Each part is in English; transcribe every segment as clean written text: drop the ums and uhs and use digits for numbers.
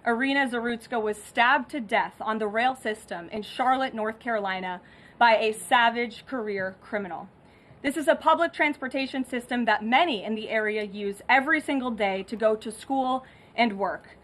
Irina Zarutska was stabbed to death on the rail system in Charlotte, North Carolina, by a savage career criminal. This is a public transportation system that many in the area use every single day to go to school and work.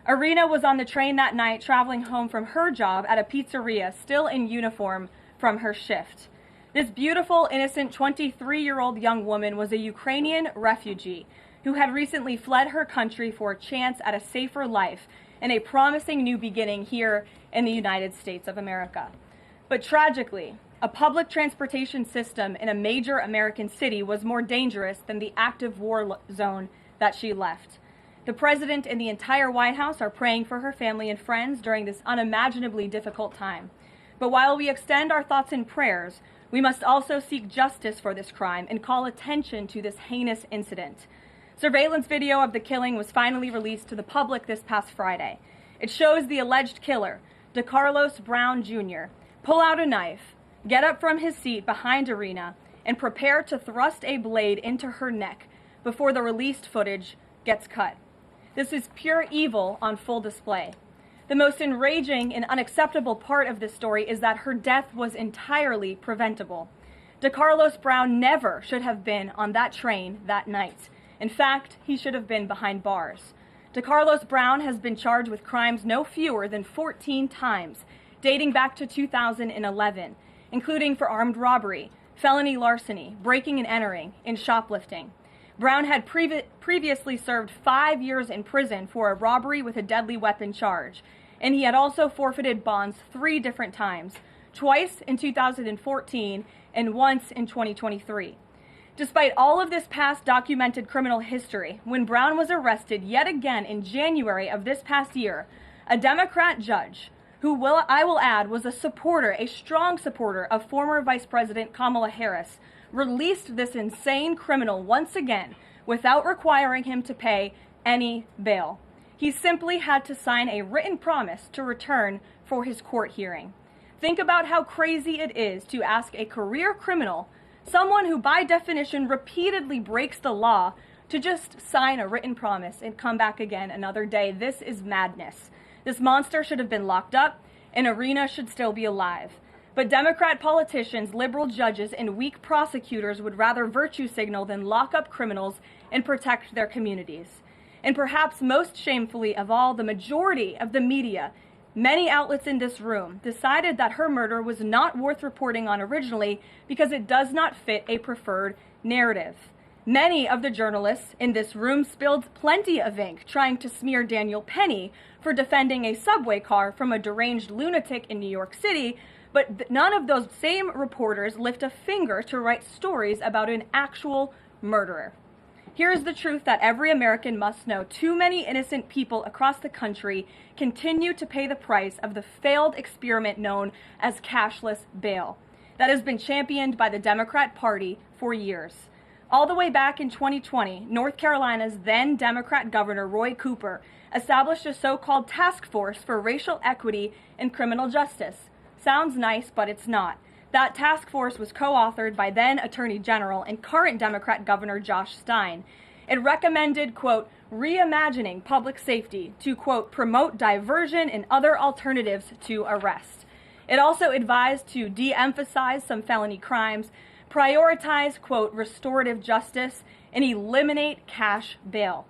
Irina was on the train that night traveling home from her job at a pizzeria, still in uniform from her shift. This beautiful, innocent 23-year-old young woman was a Ukrainian refugee who had recently fled her country for a chance at a safer life and a promising new beginning here in the United States of America. But tragically, a public transportation system in a major American city was more dangerous than the active war zone that she left. The president and the entire White House are praying for her family and friends during this unimaginably difficult time. But while we extend our thoughts and prayers, we must also seek justice for this crime and call attention to this heinous incident. Surveillance video of the killing was finally released to the public this past Friday. It shows the alleged killer, DeCarlos Brown Jr., pull out a knife, get up from his seat behind Irina, and prepare to thrust a blade into her neck before the released footage gets cut. This is pure evil on full display. The most enraging and unacceptable part of this story is that her death was entirely preventable. DeCarlos Brown never should have been on that train that night. In fact, he should have been behind bars. DeCarlos Brown has been charged with crimes no fewer than 14 times, dating back to 2011, including for armed robbery, felony larceny, breaking and entering, and shoplifting. Brown had previously served 5 years in prison for a robbery with a deadly weapon charge, and he had also forfeited bonds 3 different times, twice in 2014 and once in 2023. Despite all of this past documented criminal history, when Brown was arrested yet again in January of this past year, a Democrat judge, who I will add was a strong supporter of former Vice President Kamala Harris, released this insane criminal once again without requiring him to pay any bail. He simply had to sign a written promise to return for his court hearing. Think about how crazy it is to ask a career criminal, someone who by definition repeatedly breaks the law, to just sign a written promise and come back again another day. This is madness. This monster should have been locked up, and Irina should still be alive. But Democrat politicians, liberal judges, and weak prosecutors would rather virtue signal than lock up criminals and protect their communities. And perhaps most shamefully of all, the majority of the media, many outlets in this room, decided that her murder was not worth reporting on originally because it does not fit a preferred narrative. Many of the journalists in this room spilled plenty of ink trying to smear Daniel Penny for defending a subway car from a deranged lunatic in New York City, but none of those same reporters lift a finger to write stories about an actual murderer. Here is the truth that every American must know. Too many innocent people across the country continue to pay the price of the failed experiment known as cashless bail that has been championed by the Democrat Party for years. All the way back in 2020, North Carolina's then Democrat Governor Roy Cooper established a so-called task force for racial equity and criminal justice. Sounds nice, but it's not. That task force was co-authored by then Attorney General and current Democrat Governor Josh Stein. It recommended, quote, reimagining public safety to, quote, promote diversion and other alternatives to arrest. It also advised to de-emphasize some felony crimes, prioritize, quote, restorative justice, and eliminate cash bail.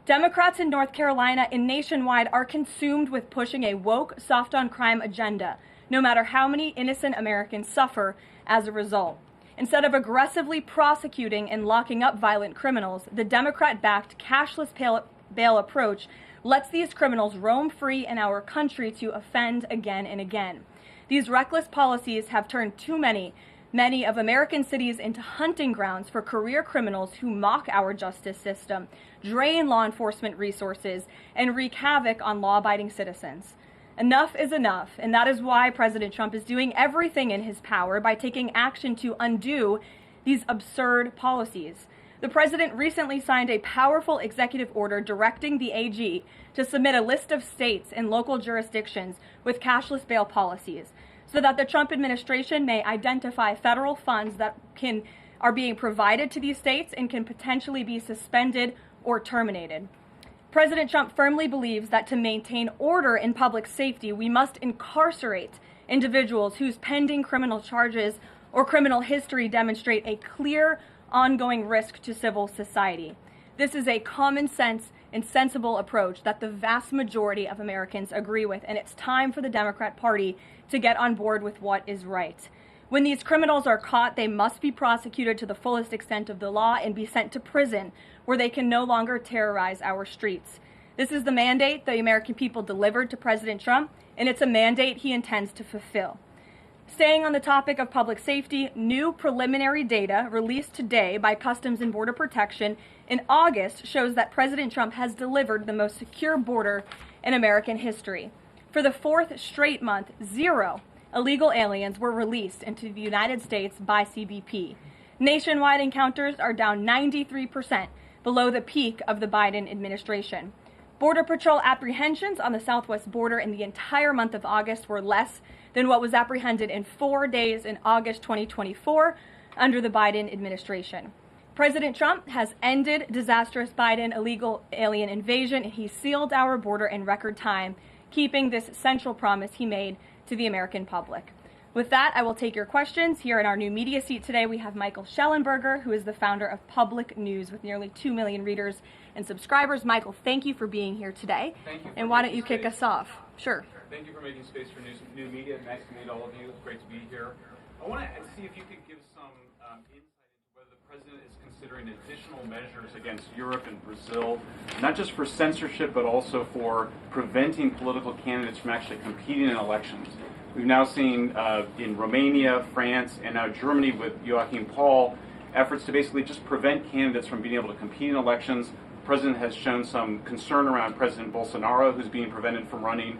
Democrats in North Carolina and nationwide are consumed with pushing a woke, soft-on-crime agenda, no matter how many innocent Americans suffer as a result. Instead of aggressively prosecuting and locking up violent criminals, the Democrat-backed cashless bail approach lets these criminals roam free in our country to offend again and again. These reckless policies have turned too many of American cities into hunting grounds for career criminals who mock our justice system, drain law enforcement resources, and wreak havoc on law-abiding citizens. Enough is enough, and that is why President Trump is doing everything in his power by taking action to undo these absurd policies. The president recently signed a powerful executive order directing the AG to submit a list of states and local jurisdictions with cashless bail policies so that the Trump administration may identify federal funds that are being provided to these states and can potentially be suspended or terminated. President Trump firmly believes that to maintain order in public safety, we must incarcerate individuals whose pending criminal charges or criminal history demonstrate a clear, ongoing risk to civil society. This is a common sense and sensible approach that the vast majority of Americans agree with, and it's time for the Democrat Party to get on board with what is right. When these criminals are caught, they must be prosecuted to the fullest extent of the law and be sent to prison, where they can no longer terrorize our streets. This is the mandate the American people delivered to President Trump, and it's a mandate he intends to fulfill. Staying on the topic of public safety, new preliminary data released today by Customs and Border Protection in August shows that President Trump has delivered the most secure border in American history. For the fourth straight month, 0 illegal aliens were released into the United States by CBP. Nationwide encounters are down 93% below the peak of the Biden administration. Border Patrol apprehensions on the southwest border in the entire month of August were less than what was apprehended in 4 days in August 2024 under the Biden administration. President Trump has ended disastrous Biden illegal alien invasion, and he sealed our border in record time, keeping this central promise he made to the American public. With that, I will take your questions. Here in our new media seat today, we have Michael Schellenberger, who is the founder of Public News with nearly 2 million readers and subscribers. Michael, thank you for being here today. Thank you. And why don't you kick us off? Sure. Thank you for making space for new media. Nice to meet all of you. It's great to be here. I want to see if you could give some insight into whether the president is considering additional measures against Europe and Brazil, not just for censorship, but also for preventing political candidates from actually competing in elections. We've now seen in Romania, France, and now Germany with Joachim Paul, efforts to basically just prevent candidates from being able to compete in elections. The president has shown some concern around President Bolsonaro, who's being prevented from running.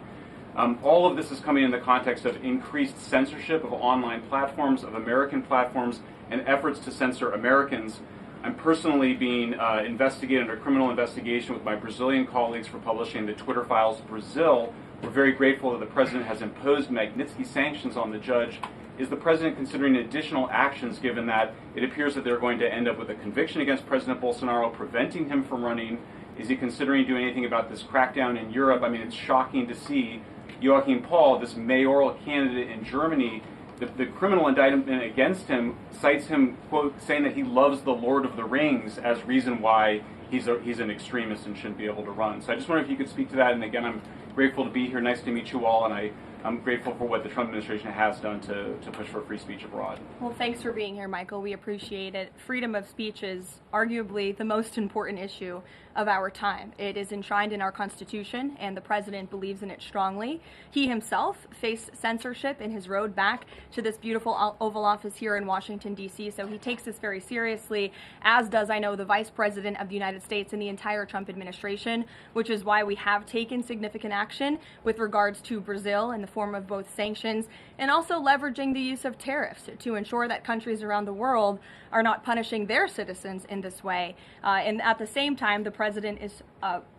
All of this is coming in the context of increased censorship of online platforms, of American platforms, and efforts to censor Americans. I'm personally being investigated under criminal investigation with my Brazilian colleagues for publishing the Twitter Files Brazil. We're very grateful that the president has imposed Magnitsky sanctions on the judge. Is the president considering additional actions, given that it appears that they're going to end up with a conviction against President Bolsonaro, preventing him from running? Is he considering doing anything about this crackdown in Europe? I mean, it's shocking to see Joachim Paul, this mayoral candidate in Germany, the criminal indictment against him cites him, quote, saying that he loves the Lord of the Rings as reason why he's an extremist and shouldn't be able to run. So I just wonder if you could speak to that. And again, I'm grateful to be here. Nice to meet you all. And I'm grateful for what the Trump administration has done to push for free speech abroad. Well, thanks for being here, Michael. We appreciate it. Freedom of speech is arguably the most important issue of our time. It is enshrined in our Constitution, and the president believes in it strongly. He himself faced censorship in his road back to this beautiful Oval Office here in Washington, D.C., so he takes this very seriously, as does, I know, the Vice President of the United States and the entire Trump administration, which is why we have taken significant action with regards to Brazil in the form of both sanctions and also leveraging the use of tariffs to ensure that countries around the world are not punishing their citizens in this way. And at the same time, the president is,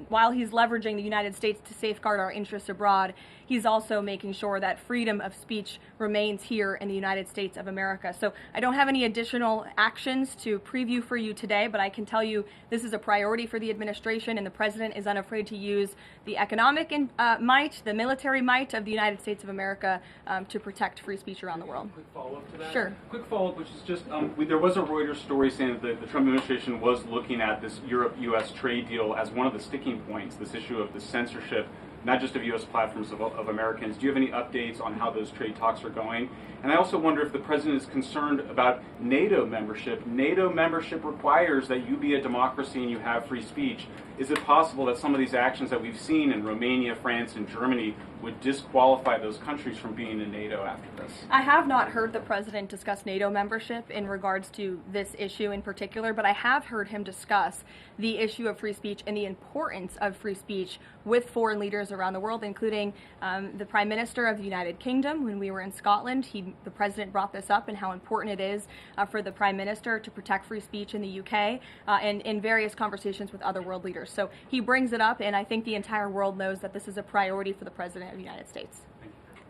while he's leveraging the United States to safeguard our interests abroad, he's also making sure that freedom of speech remains here in the United States of America. So I don't have any additional actions to preview for you today, but I can tell you this is a priority for the administration, and the president is unafraid to use the economic might, the military might of the United States of America to protect free speech around the world. Quick follow-up to that? Sure. Quick follow-up, which is just, there was a Reuters story saying that the Trump administration was looking at this Europe-U.S. trade deal as one of the sticking points, this issue of the censorship, not just of U.S. platforms, of Americans. Do you have any updates on how those trade talks are going? And I also wonder if the president is concerned about NATO membership. NATO membership requires that you be a democracy and you have free speech. Is it possible that some of these actions that we've seen in Romania, France, and Germany would disqualify those countries from being in NATO after this? I have not heard the president discuss NATO membership in regards to this issue in particular, but I have heard him discuss the issue of free speech and the importance of free speech with foreign leaders around the world, including the Prime Minister of the United Kingdom. When we were in Scotland, the president brought this up and how important it is for the Prime Minister to protect free speech in the UK and in various conversations with other world leaders. So he brings it up, and I think the entire world knows that this is a priority for the President of the United States.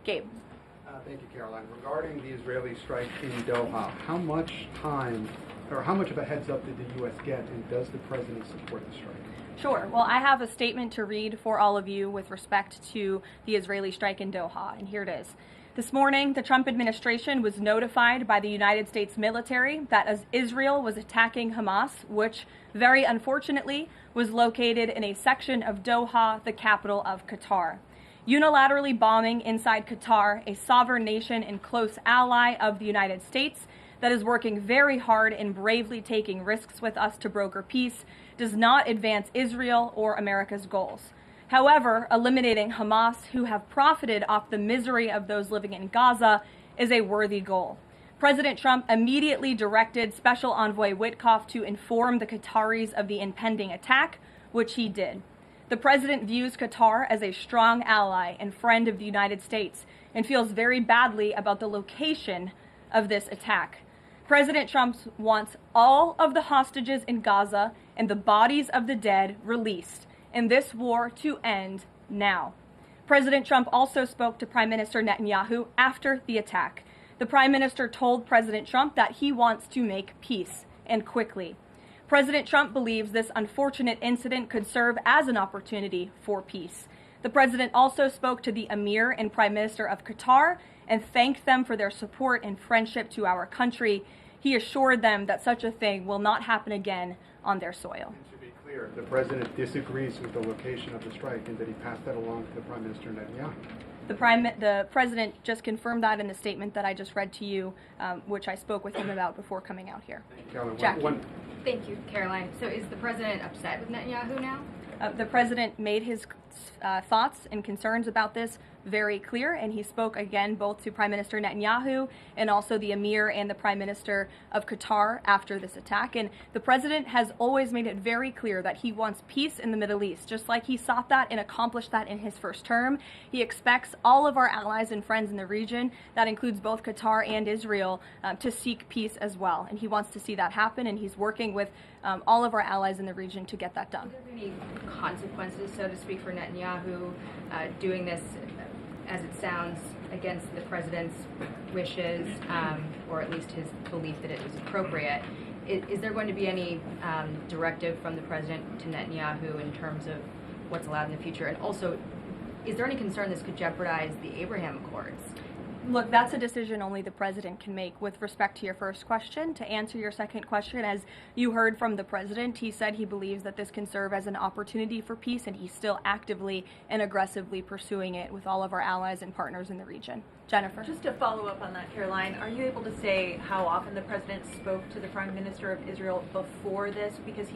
Gabe. Thank you, Karoline. Regarding the Israeli strike in Doha, how much time or how much of a heads up did the U.S. get, and does the president support the strike? Sure. Well, I have a statement to read for all of you with respect to the Israeli strike in Doha, and here it is. This morning, the Trump administration was notified by the United States military that as Israel was attacking Hamas, which very unfortunately was located in a section of Doha, the capital of Qatar. Unilaterally bombing inside Qatar, a sovereign nation and close ally of the United States that is working very hard and bravely taking risks with us to broker peace, does not advance Israel or America's goals. However, eliminating Hamas, who have profited off the misery of those living in Gaza, is a worthy goal. President Trump immediately directed Special Envoy Witkoff to inform the Qataris of the impending attack, which he did. The president views Qatar as a strong ally and friend of the United States and feels very badly about the location of this attack. President Trump wants all of the hostages in Gaza and the bodies of the dead released, and this war to end now. President Trump also spoke to Prime Minister Netanyahu after the attack. The Prime Minister told President Trump that he wants to make peace, and quickly. President Trump believes this unfortunate incident could serve as an opportunity for peace. The president also spoke to the Emir and Prime Minister of Qatar and thanked them for their support and friendship to our country. He assured them that such a thing will not happen again on their soil. To be clear, the president disagrees with the location of the strike and that he passed that along to the Prime Minister Netanyahu. The president just confirmed that in the statement that I just read to you, which I spoke with him about before coming out here. Karoline, Thank you, Karoline. So is the president upset with Netanyahu now? The president made his thoughts and concerns about this very clear, and he spoke again both to Prime Minister Netanyahu and also the Emir and the Prime Minister of Qatar after this attack. And the president has always made it very clear that he wants peace in the Middle East, just like he sought that and accomplished that in his first term. He expects all of our allies and friends in the region, that includes both Qatar and Israel, to seek peace as well. And he wants to see that happen, and he's working with all of our allies in the region to get that done. Are there any consequences, so to speak, for Netanyahu doing this, as it sounds, against the president's wishes, or at least his belief that it was appropriate? Is there going to be any directive from the president to Netanyahu in terms of what's allowed in the future? And also, is there any concern this could jeopardize the Abraham Accords? Look, that's a decision only the president can make. With respect to your first question, to answer your second question, as you heard from the president, he said he believes that this can serve as an opportunity for peace, and he's still actively and aggressively pursuing it with all of our allies and partners in the region. Jennifer. Just to follow up on that, Caroline, are you able to say how often the president spoke to the Prime Minister of Israel before this? Because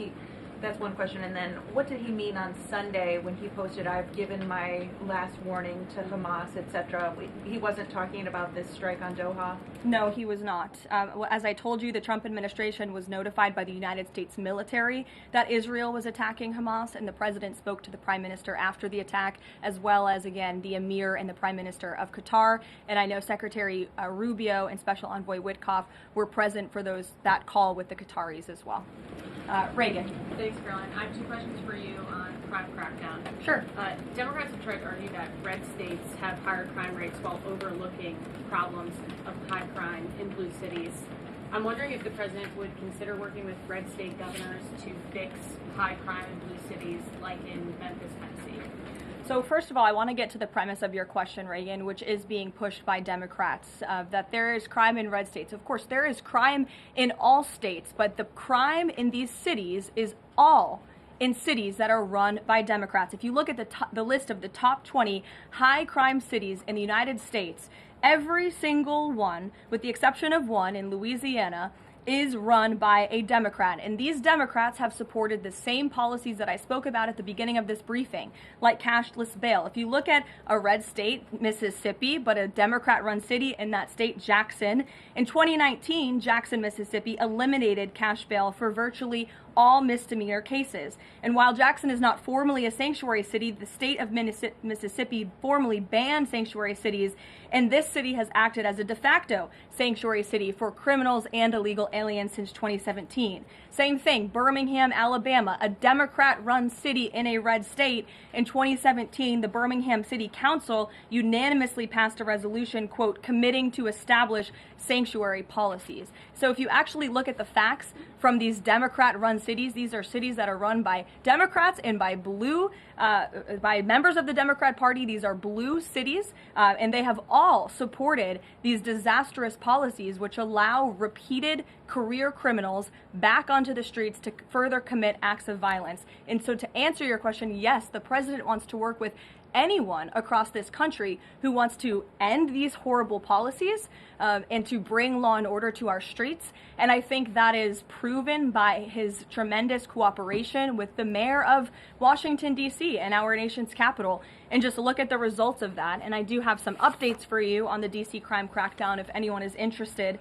that's one question. And then what did he mean on Sunday when he posted, "I've given my last warning to Hamas," etc.? He wasn't talking about this strike on Doha? No, he was not. As I told you, the Trump administration was notified by the United States military that Israel was attacking Hamas, and the president spoke to the Prime Minister after the attack, as well as, again, the Emir and the Prime Minister of Qatar. And I know Secretary Rubio and Special Envoy Witkoff were present for that call with the Qataris as well. Reagan. Thanks, Caroline. I have two questions for you on crime crackdown. Sure. Democrats have tried to argue that red states have higher crime rates while overlooking problems of high crime in blue cities. I'm wondering if the president would consider working with red state governors to fix high crime in blue cities like in Memphis, Tennessee. So first of all, I want to get to the premise of your question, Reagan, which is being pushed by Democrats, that there is crime in red states. Of course, there is crime in all states, but the crime in these cities is all in cities that are run by Democrats. If you look at the list of the top 20 high crime cities in the United States, every single one, with the exception of one in Louisiana, is run by a Democrat. And these Democrats have supported the same policies that I spoke about at the beginning of this briefing, like cashless bail. If you look at a red state, Mississippi, but a Democrat-run city in that state, Jackson, in 2019, Jackson, Mississippi eliminated cash bail for virtually all misdemeanor cases. And while Jackson is not formally a sanctuary city, the state of Mississippi formally banned sanctuary cities, and this city has acted as a de facto sanctuary city for criminals and illegal aliens since 2017. Same thing, Birmingham, Alabama, a Democrat-run city in a red state. In 2017, the Birmingham City Council unanimously passed a resolution, quote, committing to establish sanctuary policies. So if you actually look at the facts from these Democrat-run cities, these are cities that are run by Democrats and by by members of the Democrat Party. These are blue cities, and they have all supported these disastrous policies which allow repeated career criminals back onto the streets to further commit acts of violence. And so to answer your question, yes, the president wants to work with anyone across this country who wants to end these horrible policies and to bring law and order to our streets. And I think that is proven by his tremendous cooperation with the mayor of Washington, D.C. and our nation's capital. And just look at the results of that. And I do have some updates for you on the D.C. crime crackdown if anyone is interested.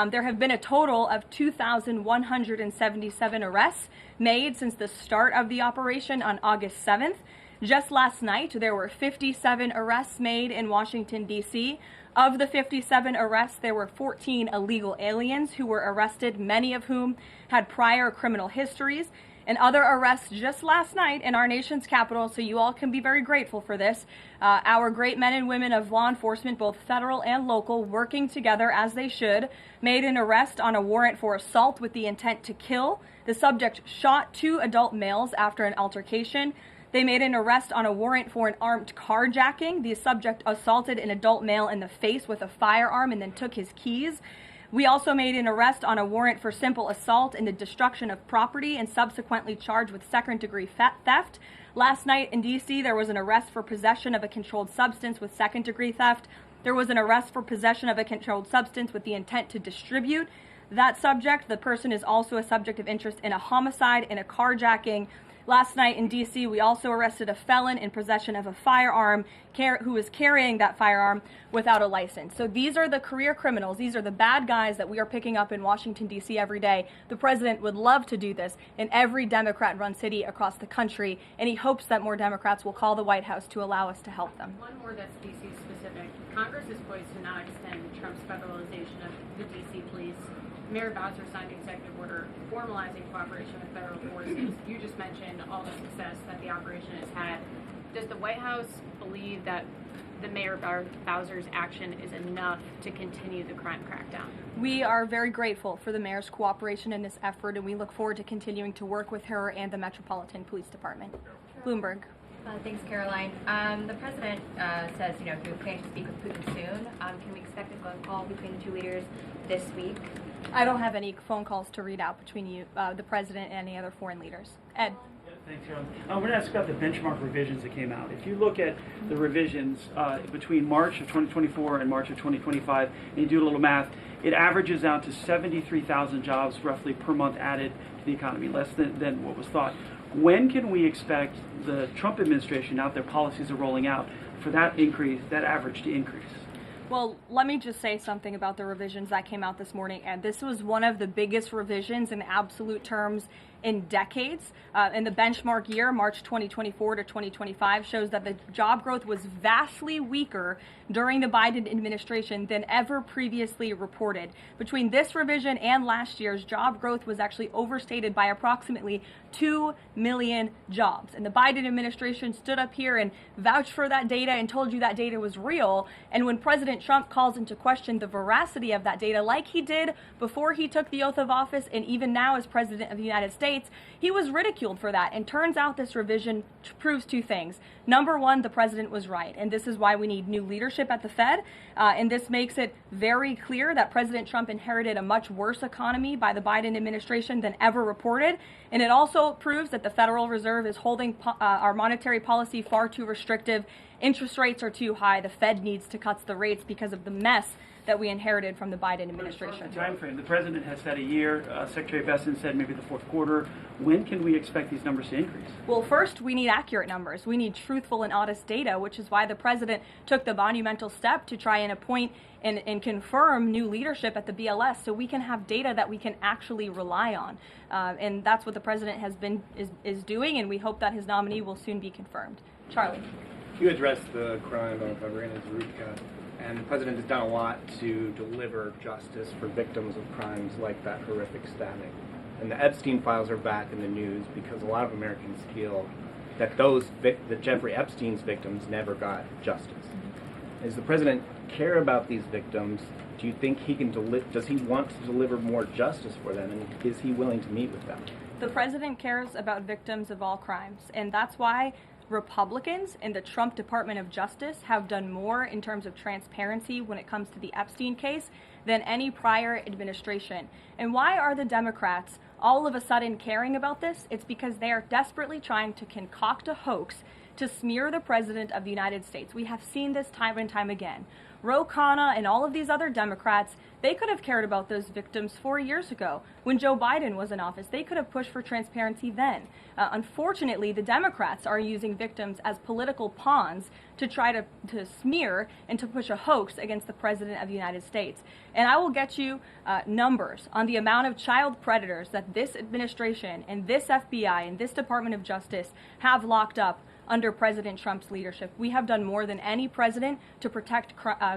There have been a total of 2,177 arrests made since the start of the operation on August 7th. Just last night, there were 57 arrests made in Washington, D.C. Of the 57 arrests, there were 14 illegal aliens who were arrested, many of whom had prior criminal histories. And other arrests just last night in our nation's capital, so you all can be very grateful for this. Our great men and women of law enforcement, both federal and local, working together as they should, made an arrest on a warrant for assault with the intent to kill. The subject shot 2 adult males after an altercation. They made an arrest on a warrant for an armed carjacking. The subject assaulted an adult male in the face with a firearm and then took his keys. We also made an arrest on a warrant for simple assault and the destruction of property and subsequently charged with second-degree theft. Last night in D.C., there was an arrest for possession of a controlled substance with second-degree theft. There was an arrest for possession of a controlled substance with the intent to distribute that subject. The person is also a subject of interest in a homicide and a carjacking. Last night in D.C., we also arrested a felon in possession of a firearm who was carrying that firearm without a license. So these are the career criminals. These are the bad guys that we are picking up in Washington, D.C. every day. The president would love to do this in every Democrat-run city across the country, and he hopes that more Democrats will call the White House to allow us to help them. One more that's D.C. specific. Congress is poised to not extend Trump's federalization of the D.C. police. Mayor Bowser signed an executive order formalizing cooperation with federal forces. You just mentioned all the success that the operation has had. Does the White House believe that the Mayor Bowser's action is enough to continue the crime crackdown? We are very grateful for the mayor's cooperation in this effort, and we look forward to continuing to work with her and the Metropolitan Police Department. Bloomberg. Thanks, Caroline. The president says, he was planning to speak with Putin soon. Can we expect a phone call between the two leaders this week? I don't have any phone calls to read out between you, the president, and any other foreign leaders. Ed. Yeah, thanks, Caroline. We're going to ask about the benchmark revisions that came out. If you look at the revisions between March of 2024 and March of 2025, and you do a little math, it averages out to 73,000 jobs roughly per month added to the economy, less than what was thought. When can we expect the Trump administration, now that their policies are rolling out, for that increase, that average to increase? Well, let me just say something about the revisions that came out this morning. And this was one of the biggest revisions in absolute terms in decades. And the benchmark year, March 2024 to 2025, shows that the job growth was vastly weaker during the Biden administration than ever previously reported. Between this revision and last year's, job growth was actually overstated by approximately 2 million jobs. And the Biden administration stood up here and vouched for that data and told you that data was real. And when President Trump calls into question the veracity of that data, like he did before he took the oath of office and even now as President of the United States, he was ridiculed for that. And turns out this revision proves 2 things. Number one, the president was right. And this is why we need new leadership at the Fed. And this makes it very clear that President Trump inherited a much worse economy by the Biden administration than ever reported. And it also proves that the Federal Reserve is holding our monetary policy far too restrictive. Interest rates are too high. The Fed needs to cut the rates because of the mess that we inherited from the Biden administration. Time frame. The president has said a year. Secretary Besson said maybe the fourth quarter. When can we expect these numbers to increase? Well, first, we need accurate numbers. We need truthful and honest data, which is why the president took the monumental step to try and appoint and confirm new leadership at the BLS so we can have data that we can actually rely on. And that's what the president is doing, and we hope that his nominee will soon be confirmed. Charlie. You addressed the crime of Irina Zarutska, and the president has done a lot to deliver justice for victims of crimes like that horrific stabbing. And the Epstein files are back in the news because a lot of Americans feel that that Jeffrey Epstein's victims never got justice. Does the president care about these victims? Do you think he can does he want to deliver more justice for them, and is he willing to meet with them? The president cares about victims of all crimes, and that's why Republicans in the Trump Department of Justice have done more in terms of transparency when it comes to the Epstein case than any prior administration. And why are the Democrats all of a sudden caring about this? It's because they are desperately trying to concoct a hoax to smear the President of the United States. We have seen this time and time again. Ro Khanna and all of these other Democrats, they could have cared about those victims 4 years ago when Joe Biden was in office. They could have pushed for transparency then. Unfortunately, the Democrats are using victims as political pawns to try to smear and to push a hoax against the President of the United States. And I will get you numbers on the amount of child predators that this administration and this FBI and this Department of Justice have locked up under President Trump's leadership. We have done more than any president to protect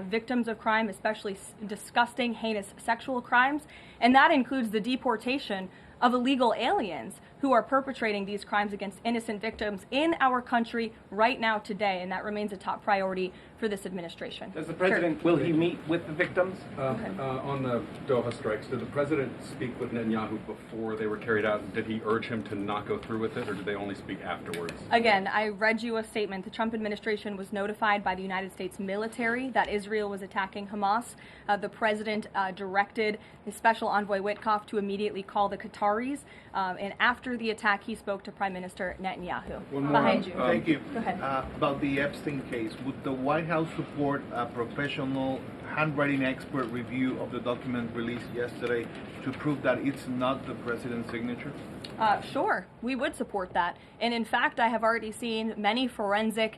victims of crime, especially disgusting, heinous sexual crimes, and that includes the deportation of illegal aliens who are perpetrating these crimes against innocent victims in our country right now today, and that remains a top priority for this administration. Does the president, will he meet with the victims? On the Doha strikes, did the president speak with Netanyahu before they were carried out? Did he urge him to not go through with it, or did they only speak afterwards? Again, I read you a statement. The Trump administration was notified by the United States military that Israel was attacking Hamas. The president directed his special envoy Witkoff to immediately call the Qataris, and after the attack, he spoke to Prime Minister Netanyahu. Behind you. Thank you. Go ahead. About the Epstein case, would the White House support a professional handwriting expert review of the document released yesterday to prove that it's not the president's signature? Sure, we would support that. And in fact, I have already seen many forensic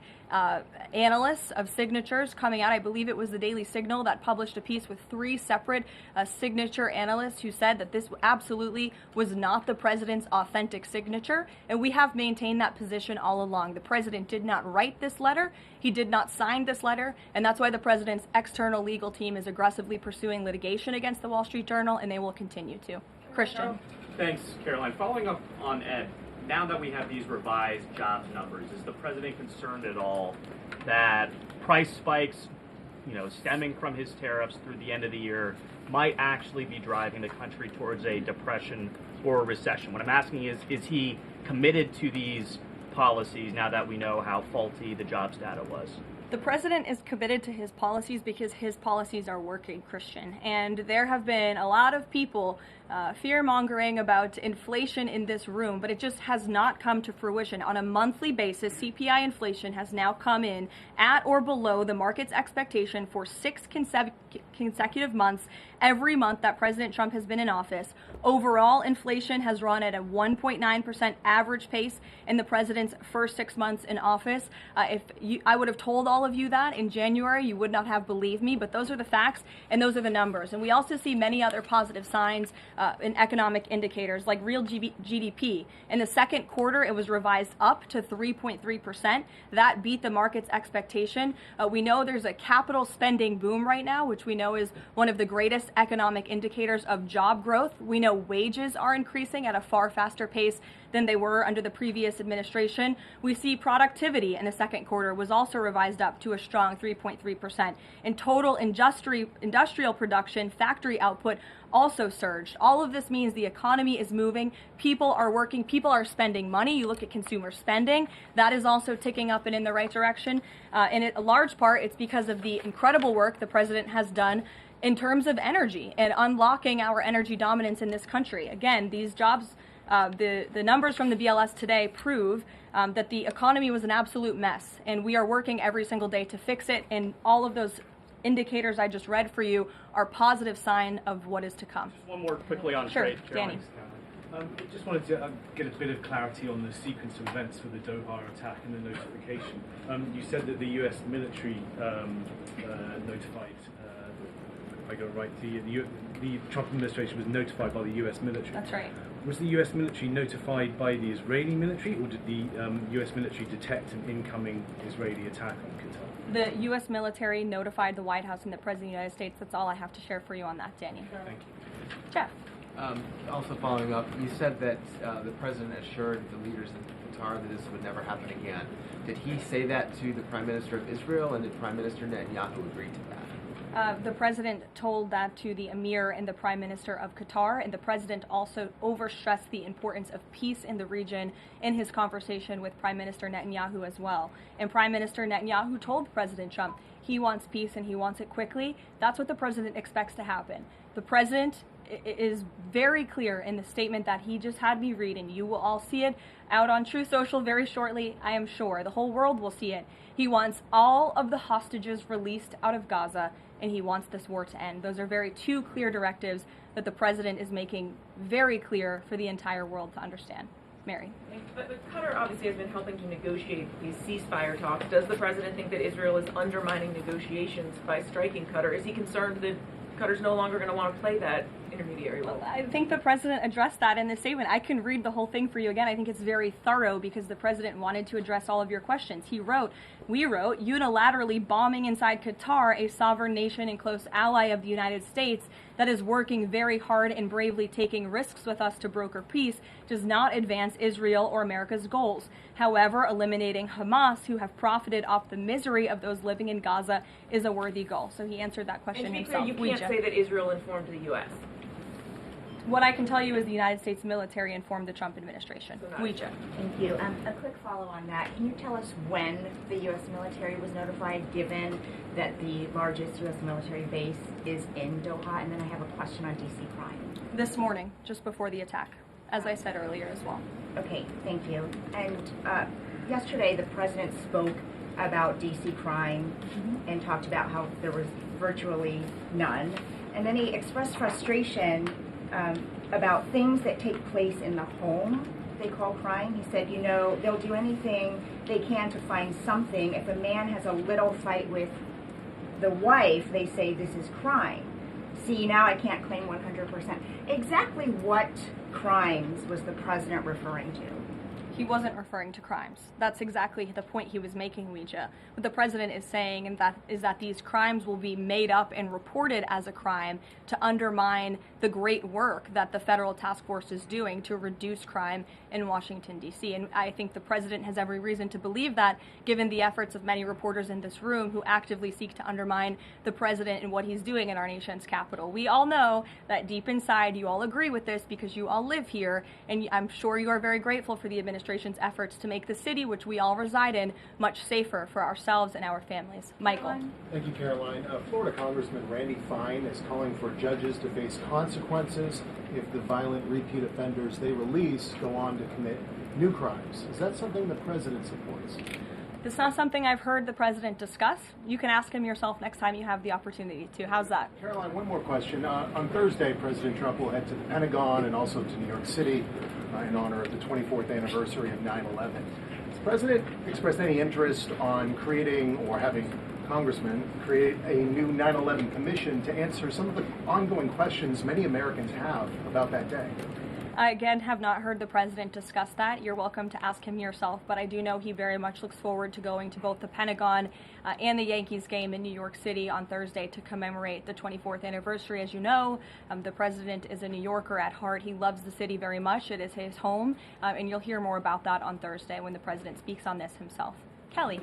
analysts of signatures coming out. I believe it was the Daily Signal that published a piece with 3 separate signature analysts who said that this absolutely was not the president's authentic signature. And we have maintained that position all along. The president did not write this letter. He did not sign this letter. And that's why the president's external legal team is aggressively pursuing litigation against the Wall Street Journal, and they will continue to. Christian. Thanks, Caroline. Following up on Ed, now that we have these revised jobs numbers, is the president concerned at all that price spikes, stemming from his tariffs through the end of the year, might actually be driving the country towards a depression or a recession? What I'm asking is he committed to these policies now that we know how faulty the jobs data was? The president is committed to his policies because his policies are working, Christian. And there have been a lot of people fear-mongering about inflation in this room, but it just has not come to fruition. On a monthly basis, CPI inflation has now come in at or below the market's expectation for 6 consecutive months, every month that President Trump has been in office. Overall, inflation has run at a 1.9% average pace in the president's first 6 months in office. I would have told all of you that in January, you would not have believed me, but those are the facts and those are the numbers. And we also see many other positive signs in economic indicators like real GDP. In the second quarter, it was revised up to 3.3%. That beat the market's expectation. We know there's a capital spending boom right now, which we know is one of the greatest economic indicators of job growth. We know wages are increasing at a far faster pace than they were under the previous administration. We see productivity in the second quarter was also revised up to a strong 3.3%. In total industrial production, factory output also surged. All of this means the economy is moving, people are working, people are spending money. You look at consumer spending, that is also ticking up and in the right direction. And in a large part, it's because of the incredible work the president has done in terms of energy and unlocking our energy dominance in this country. Again, these jobs, the numbers from the BLS today prove that the economy was an absolute mess, and we are working every single day to fix it, and all of those indicators I just read for you are positive sign of what is to come. Just one more quickly on sure, trade, Danny. I just wanted to get a bit of clarity on the sequence of events for the Doha attack and the notification. You said that the U.S. military notified, if I got it right, the Trump administration was notified by the U.S. military. That's right. Was the U.S. military notified by the Israeli military, or did the U.S. military detect an incoming Israeli attack on Qatar? The U.S. military notified the White House and the President of the United States. That's all I have to share for you on that, Danny. Thank you. Jeff. Also following up, you said that the president assured the leaders in Qatar that this would never happen again. Did he say that to the Prime Minister of Israel, and did Prime Minister Netanyahu agree to that? The president told that to the emir and the prime minister of Qatar, and the president also overstressed the importance of peace in the region in his conversation with Prime Minister Netanyahu as well. And Prime Minister Netanyahu told President Trump he wants peace and he wants it quickly. That's what the president expects to happen. The president is very clear in the statement that he just had me read, and you will all see it out on True Social very shortly, I am sure. The whole world will see it. He wants all of the hostages released out of Gaza, and he wants this war to end. Those are two clear directives that the president is making very clear for the entire world to understand. Mary. But Qatar obviously has been helping to negotiate these ceasefire talks. Does the president think that Israel is undermining negotiations by striking Qatar? Is he concerned that Qatar's no longer going to want to play that intermediary role? Well, I think the president addressed that in the statement. I can read the whole thing for you again. I think it's very thorough because the president wanted to address all of your questions. We wrote, unilaterally bombing inside Qatar, a sovereign nation and close ally of the United States that is working very hard and bravely taking risks with us to broker peace, does not advance Israel or America's goals. However, eliminating Hamas, who have profited off the misery of those living in Gaza, is a worthy goal. So he answered that question and to be himself. clear, you can't say that Israel informed the U.S. What I can tell you is the United States military informed the Trump administration. Thank you. A quick follow on that. Can you tell us when the U.S. military was notified, given that the largest U.S. military base is in Doha? And then I have a question on D.C. crime. This morning, just before the attack, as I said earlier as well. Okay, thank you. And yesterday, the president spoke about D.C. crime and talked about how there was virtually none. And then he expressed frustration about things that take place in the home they call crime. He said, they'll do anything they can to find something. If a man has a little fight with the wife, they say this is crime. See, now I can't claim 100%. Exactly what crimes was the president referring to? He wasn't referring to crimes. That's exactly the point he was making, Ouija. What the president is saying is that these crimes will be made up and reported as a crime to undermine the great work that the federal task force is doing to reduce crime in Washington, D.C. And I think the president has every reason to believe that, given the efforts of many reporters in this room who actively seek to undermine the president and what he's doing in our nation's capital. We all know that deep inside you all agree with this because you all live here, and I'm sure you are very grateful for the administration's efforts to make the city, which we all reside in, much safer for ourselves and our families. Michael. Thank you, Caroline. Florida Congressman Randy Fine is calling for judges to face consequences if the violent repeat offenders they release go on to commit new crimes. Is that something the president supports? It's not something I've heard the president discuss. You can ask him yourself next time you have the opportunity to. How's that? Caroline, one more question. On Thursday, President Trump will head to the Pentagon and also to New York City in honor of the 24th anniversary of 9/11. Has the president expressed any interest on creating or having congressmen create a new 9/11 commission to answer some of the ongoing questions many Americans have about that day? I, again, have not heard the president discuss that. You're welcome to ask him yourself, but I do know he very much looks forward to going to both the Pentagon and the Yankees game in New York City on Thursday to commemorate the 24th anniversary. As you know, the president is a New Yorker at heart. He loves the city very much. It is his home, and you'll hear more about that on Thursday when the president speaks on this himself. Kelly.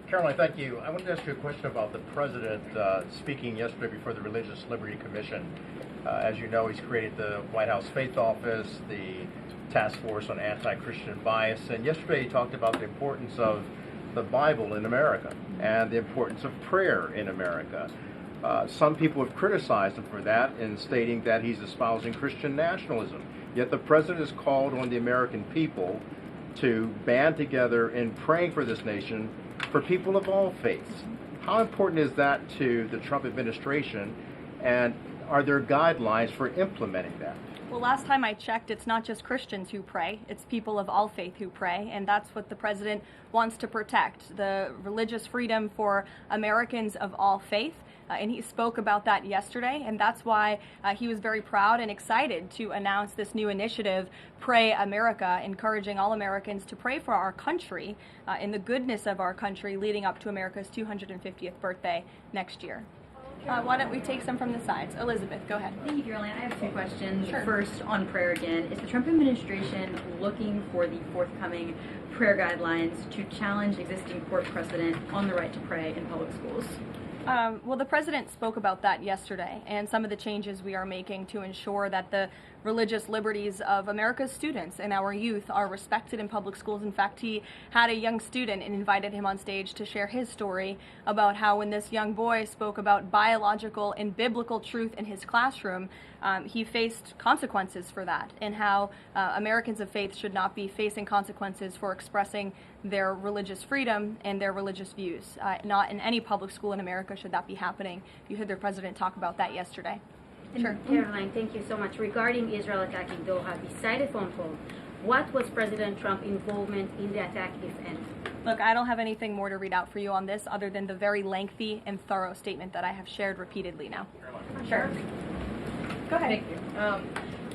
Caroline, thank you. I wanted to ask you a question about the president speaking yesterday before the Religious Liberty Commission. As you know, he's created the White House Faith Office, the Task Force on Anti-Christian Bias, and yesterday he talked about the importance of the Bible in America and the importance of prayer in America. Some people have criticized him for that in stating that he's espousing Christian nationalism. Yet the president has called on the American people to band together in praying for this nation for people of all faiths. How important is that to the Trump administration, and are there guidelines for implementing that? Well, last time I checked, it's not just Christians who pray, it's people of all faith who pray, and that's what the president wants to protect, the religious freedom for Americans of all faith. And he spoke about that yesterday, and that's why he was very proud and excited to announce this new initiative, Pray America, encouraging all Americans to pray for our country and the goodness of our country leading up to America's 250th birthday next year. Why don't we take some from the sides? Elizabeth, go ahead. Thank you, Caroline. I have two questions. Sure. First, on prayer again. Is the Trump administration looking for the forthcoming prayer guidelines to challenge existing court precedent on the right to pray in public schools? Well, the president spoke about that yesterday, and some of the changes we are making to ensure that the religious liberties of America's students and our youth are respected in public schools. In fact, he had a young student and invited him on stage to share his story about how when this young boy spoke about biological and biblical truth in his classroom, he faced consequences for that, and how Americans of faith should not be facing consequences for expressing their religious freedom and their religious views. Not in any public school in America should that be happening. You heard the president talk about that yesterday. Sure. Caroline, thank you so much. Regarding Israel attacking Doha, beside a phone call, what was President Trump's involvement in the attack, if any? Look, I don't have anything more to read out for you on this other than the very lengthy and thorough statement that I have shared repeatedly now. Sure. Go ahead. Thank you.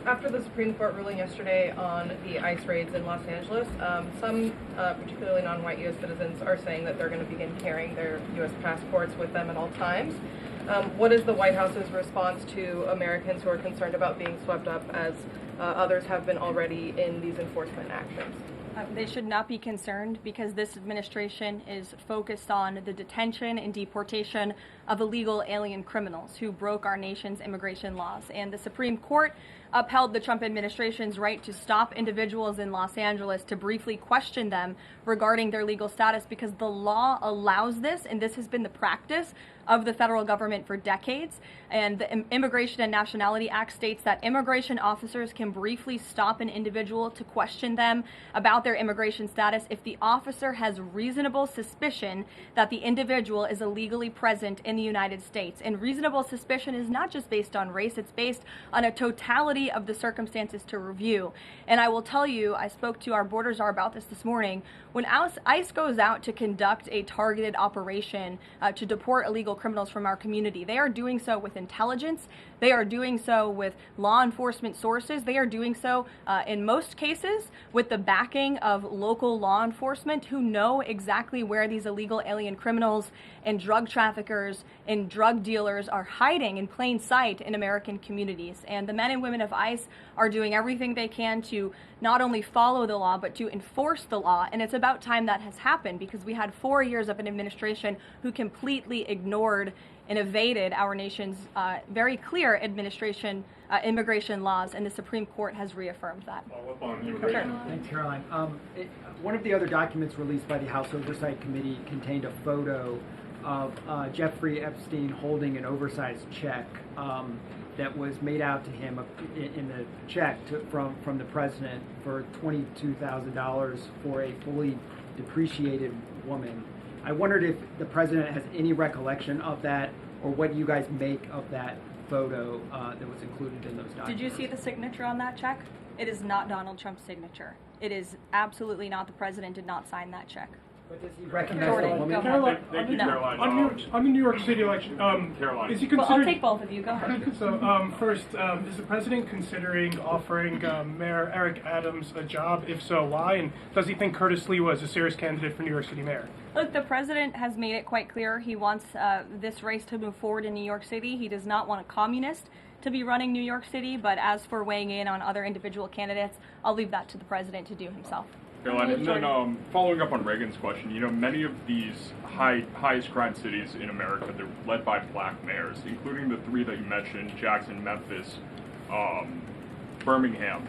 After the Supreme Court ruling yesterday on the ICE raids in Los Angeles, some, particularly non-white U.S. citizens, are saying that they're going to begin carrying their U.S. passports with them at all times. What is the White House's response to Americans who are concerned about being swept up, as others have been already, in these enforcement actions? They should not be concerned, because this administration is focused on the detention and deportation of illegal alien criminals who broke our nation's immigration laws. And the Supreme Court upheld the Trump administration's right to stop individuals in Los Angeles to briefly question them regarding their legal status, because the law allows this, and this has been the practice of the federal government for decades. And the Immigration and Nationality Act states that immigration officers can briefly stop an individual to question them about their immigration status if the officer has reasonable suspicion that the individual is illegally present in the United States. And reasonable suspicion is not just based on race, it's based on a totality of the circumstances to review. And I will tell you, I spoke to our border czar about this morning. When ICE goes out to conduct a targeted operation to deport illegal criminals from our community, they are doing so with intelligence, they are doing so with law enforcement sources, they are doing so in most cases with the backing of local law enforcement who know exactly where these illegal alien criminals and drug traffickers and drug dealers are hiding in plain sight in American communities. And the men and women of ICE are doing everything they can to not only follow the law, but to enforce the law. And it's about time that has happened, because we had 4 years of an administration who completely ignored and evaded our nation's very clear immigration laws, and the Supreme Court has reaffirmed that. Thanks, Caroline. One of the other documents released by the House Oversight Committee contained a photo of Jeffrey Epstein holding an oversized check that was made out to him in the check from the president for $22,000 for a fully depreciated woman. I wondered if the president has any recollection of that, or what you guys make of that photo that was included in those documents. Did you see the signature on that check? It is not Donald Trump's signature. It is absolutely not. The president did not sign that check. But does he recognize the woman? Caroline, Thank you, Caroline. on the New York City election, Caroline. Is he considering... Well, I'll take both of you. Go ahead. So, first, is the president considering offering Mayor Eric Adams a job? If so, why? And does he think Curtis Lee was a serious candidate for New York City mayor? Look, the president has made it quite clear he wants this race to move forward in New York City. He does not want a communist to be running New York City, but as for weighing in on other individual candidates, I'll leave that to the president to do himself. Caroline, and then following up on Reagan's question, many of these highest crime cities in America, they're led by black mayors, including the three that you mentioned, Jackson, Memphis, Birmingham.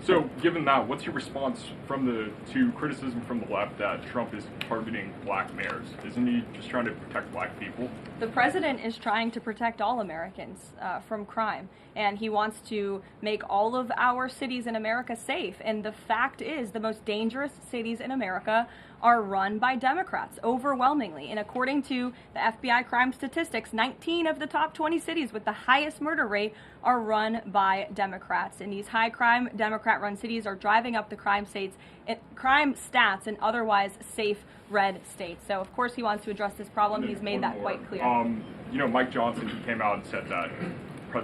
So given that, what's your response to criticism from the left that Trump is targeting black mayors? Isn't he just trying to protect black people? The president is trying to protect all Americans from crime, and he wants to make all of our cities in America safe. And the fact is, the most dangerous cities in America are run by Democrats, overwhelmingly. And according to the FBI crime statistics, 19 of the top 20 cities with the highest murder rate are run by Democrats. And these high crime, Democrat-run cities are driving up the crime stats in otherwise safe red states. So of course he wants to address this problem. He's made that quite clear. Mike Johnson, he came out and said that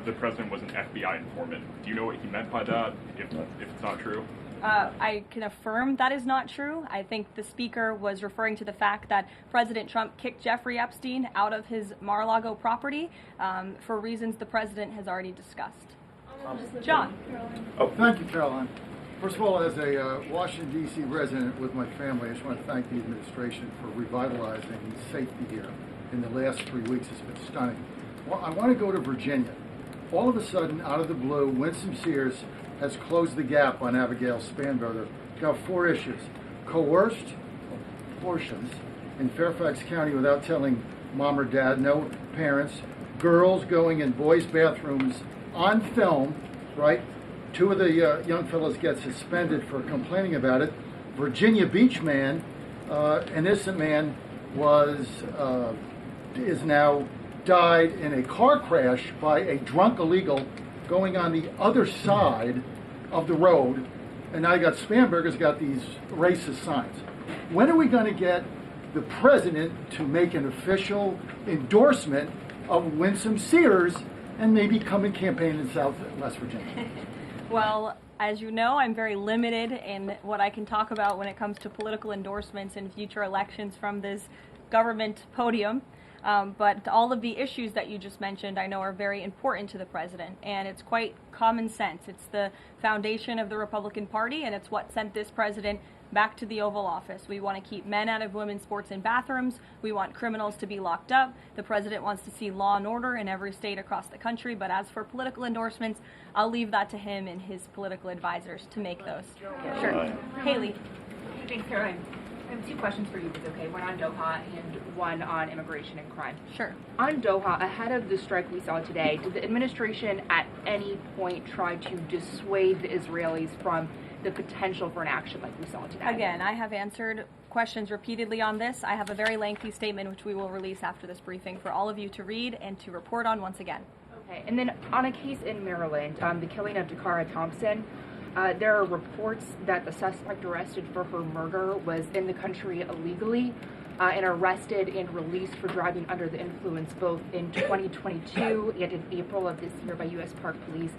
the president was an FBI informant. Do you know what he meant by that, if it's not true? I can affirm that is not true. I think the speaker was referring to the fact that President Trump kicked Jeffrey Epstein out of his Mar-a-Lago property for reasons the president has already discussed. John. Oh, thank you, Caroline. First of all, as a Washington, D.C. resident with my family, I just want to thank the administration for revitalizing safety here. In the last 3 weeks, it's been stunning. Well, I want to go to Virginia. All of a sudden, out of the blue, Winsome Sears has closed the gap on Abigail Spanberger. Got 4 issues. Coerced abortions in Fairfax County without telling mom or dad, no parents. Girls going in boys' bathrooms on film, right? 2 of the young fellows get suspended for complaining about it. Virginia Beach man, an innocent man, is now died in a car crash by a drunk illegal going on the other side of the road. And now you got Spanberger's got these racist signs. When are we going to get the president to make an official endorsement of Winsome Sears and maybe come and campaign in West Virginia? Well, as you know, I'm very limited in what I can talk about when it comes to political endorsements in future elections from this government podium. But all of the issues that you just mentioned I know are very important to the president, and it's quite common sense. It's the foundation of the Republican Party, and it's what sent this president back to the Oval Office. We want to keep men out of women's sports and bathrooms. We want criminals to be locked up. The president wants to see law and order in every state across the country. But as for political endorsements, I'll leave that to him and his political advisors to make those. Sure. Haley. Thanks, Caroline. I have 2 questions for you, if it's okay. One on Doha and one on immigration and crime. Sure. On Doha, ahead of the strike we saw today, did the administration at any point try to dissuade the Israelis from the potential for an action like we saw today? Again, I have answered questions repeatedly on this. I have a very lengthy statement which we will release after this briefing for all of you to read and to report on once again. Okay, and then on a case in Maryland, the killing of Dakara Thompson, there are reports that the suspect arrested for her murder was in the country illegally and arrested and released for driving under the influence both in 2022 and in April of this year by U.S. Park Police.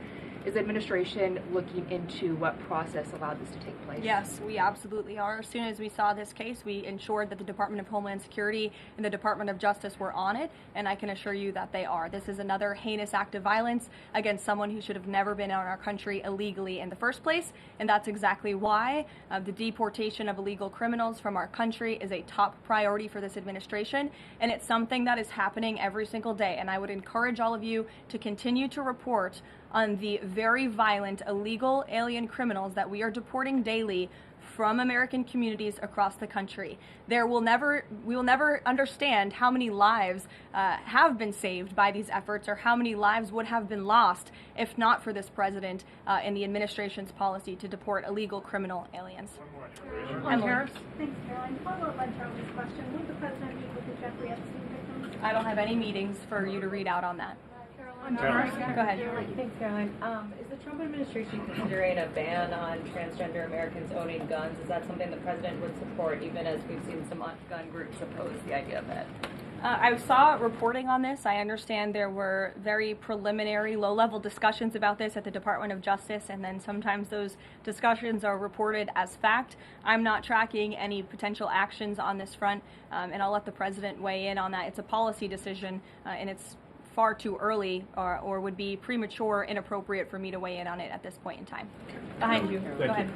Is the administration looking into what process allowed this to take place? Yes, we absolutely are. As soon as we saw this case, we ensured that the Department of Homeland Security and the Department of Justice were on it, and I can assure you that they are. This is another heinous act of violence against someone who should have never been in our country illegally in the first place, and that's exactly why the deportation of illegal criminals from our country is a top priority for this administration, and it's something that is happening every single day. And I would encourage all of you to continue to report on the very violent illegal alien criminals that we are deporting daily from American communities across the country. We will never understand how many lives have been saved by these efforts, or how many lives would have been lost if not for this president and the administration's policy to deport illegal criminal aliens. On tariffs? Thanks, Caroline. Follow-up on Charlie's question. Will the president meet with the Jeffrey Epstein victims? I don't have any meetings for you to read out on that. On tariffs? Go ahead. Thanks, Caroline. Is the Trump administration considering a ban on transgender Americans owning guns? Is that something the president would support, even as we've seen some gun groups oppose the idea of that? I saw reporting on this. I understand there were very preliminary, low-level discussions about this at the Department of Justice, and then sometimes those discussions are reported as fact. I'm not tracking any potential actions on this front, and I'll let the president weigh in on that. It's a policy decision, and it's far too early or would be premature, inappropriate for me to weigh in on it at this point in time. Behind you. Go ahead.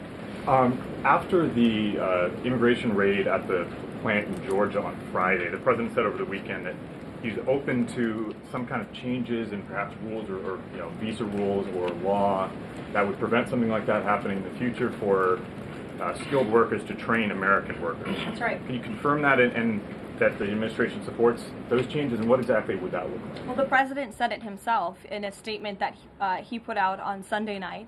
After the immigration raid at the plant in Georgia on Friday, the president said over the weekend that he's open to some kind of changes in perhaps rules or visa rules or law that would prevent something like that happening in the future for skilled workers to train American workers. That's right. Can you confirm that and that the administration supports those changes, and what exactly would that look like? Well, the president said it himself in a statement that he put out on Sunday night,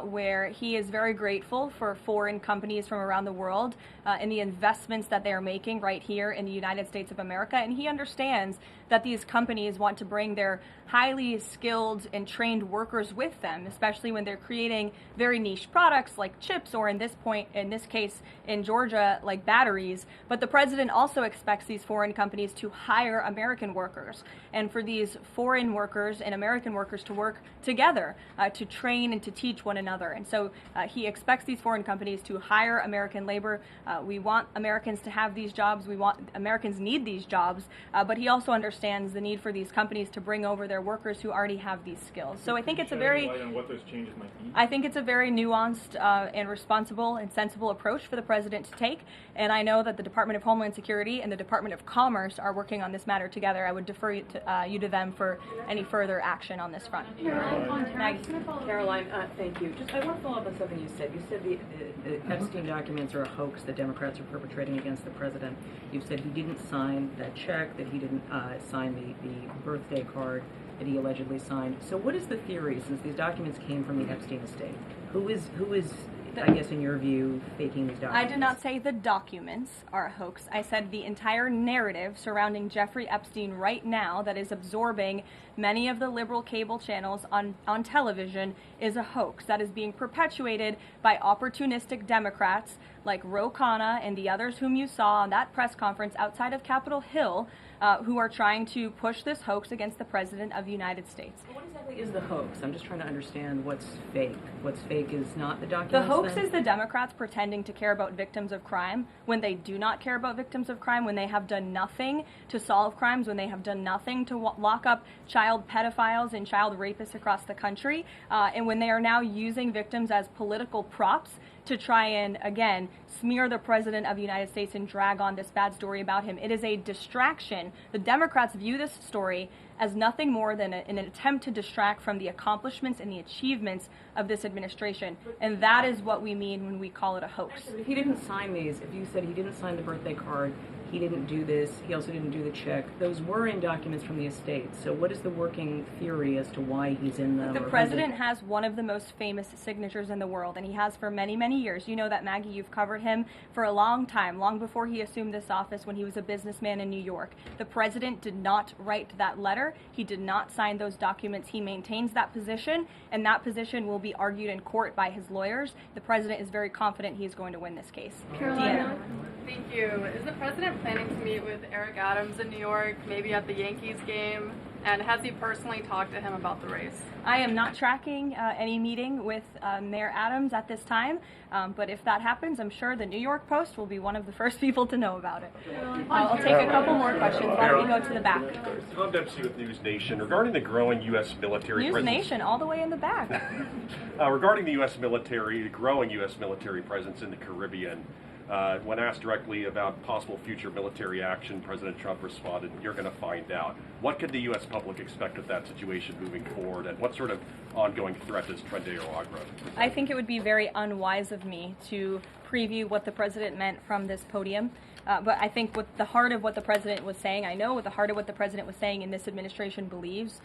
where he is very grateful for foreign companies from around the world and the investments that they are making right here in the United States of America. And he understands that these companies want to bring their highly skilled and trained workers with them, especially when they're creating very niche products like chips, or in this case in Georgia, like batteries. But the president also expects expects these foreign companies to hire American workers, and for these foreign workers and American workers to work together to train and to teach one another. And so he expects these foreign companies to hire American labor. We want Americans to have these jobs. Americans need these jobs, but he also understands the need for these companies to bring over their workers who already have these skills. So I think it's a very, what those changes might be? I think it's a very nuanced and responsible and sensible approach for the president to take. And I know that the Department of Homeland Security and the Department of Commerce are working on this matter together. I would defer you to them for any further action on this front. Karoline, thank you. I want to follow up on something you said. You said the Epstein documents are a hoax that Democrats are perpetrating against the president. You said he didn't sign that check, that he didn't sign the birthday card that he allegedly signed. So what is the theory, since these documents came from the Epstein estate? Who is I guess in your view, faking these documents? I did not say the documents are a hoax. I said the entire narrative surrounding Jeffrey Epstein right now that is absorbing many of the liberal cable channels on television is a hoax that is being perpetuated by opportunistic Democrats like Ro Khanna and the others whom you saw on that press conference outside of Capitol Hill, who are trying to push this hoax against the President of the United States. What exactly is the hoax? I'm just trying to understand what's fake. What's fake is not the documents. The hoax is the Democrats pretending to care about victims of crime when they do not care about victims of crime, when they have done nothing to solve crimes, when they have done nothing to lock up child pedophiles and child rapists across the country, and when they are now using victims as political props to try and, again, smear the President of the United States and drag on this bad story about him. It is a distraction. The Democrats view this story as nothing more than an attempt to distract from the accomplishments and the achievements of this administration. And that is what we mean when we call it a hoax. If he didn't sign these, if you said he didn't sign the birthday card, he didn't do this, he also didn't do the check, those were in documents from the estate. So what is the working theory as to why he's in them? The president has one of the most famous signatures in the world, and he has for many, many years. You know that, Maggie, you've covered him for a long time, long before he assumed this office when he was a businessman in New York. The president did not write that letter. He did not sign those documents. He maintains that position, and that position will be argued in court by his lawyers. The president is very confident he is going to win this case. Karoline, thank you. Is the president planning to meet with Eric Adams in New York, maybe at the Yankees game? And has he personally talked to him about the race? I am not tracking any meeting with Mayor Adams at this time, but if that happens, I'm sure the New York Post will be one of the first people to know about it. I'll take a couple more questions. Why don't we go to the back? Tom Dempsey with News Nation. Regarding the growing U.S. military News presence... Nation, all the way in the back. Regarding the U.S. military, the growing U.S. military presence in the Caribbean, when asked directly about possible future military action, President Trump responded, "You're going to find out." What could the U.S. public expect of that situation moving forward, and what sort of ongoing threat does Trendy or Agra? I think it would be very unwise of me to preview what the president meant from this podium. But I think what the heart of what the president was saying, I know what the heart of what the president was saying and this administration believes,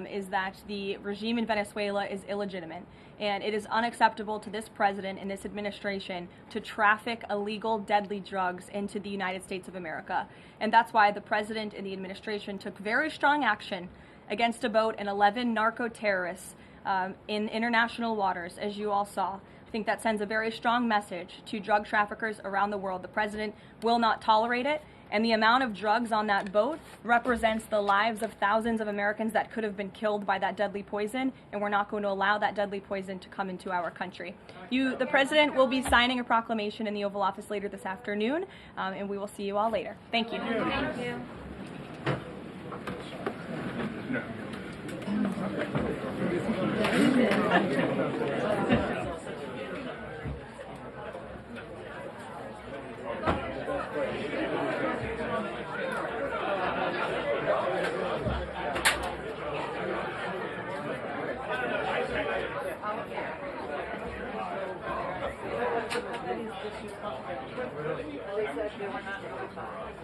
is that the regime in Venezuela is illegitimate. And it is unacceptable to this president and this administration to traffic illegal, deadly drugs into the United States of America. And that's why the president and the administration took very strong action against a boat and 11 narco-terrorists in international waters, as you all saw. I think that sends a very strong message to drug traffickers around the world. The president will not tolerate it, and the amount of drugs on that boat represents the lives of thousands of Americans that could have been killed by that deadly poison, and we're not going to allow that deadly poison to come into our country. The president will be signing a proclamation in the Oval Office later this afternoon, and we will see you all later. Thank you. Thank you. They said they were not notified.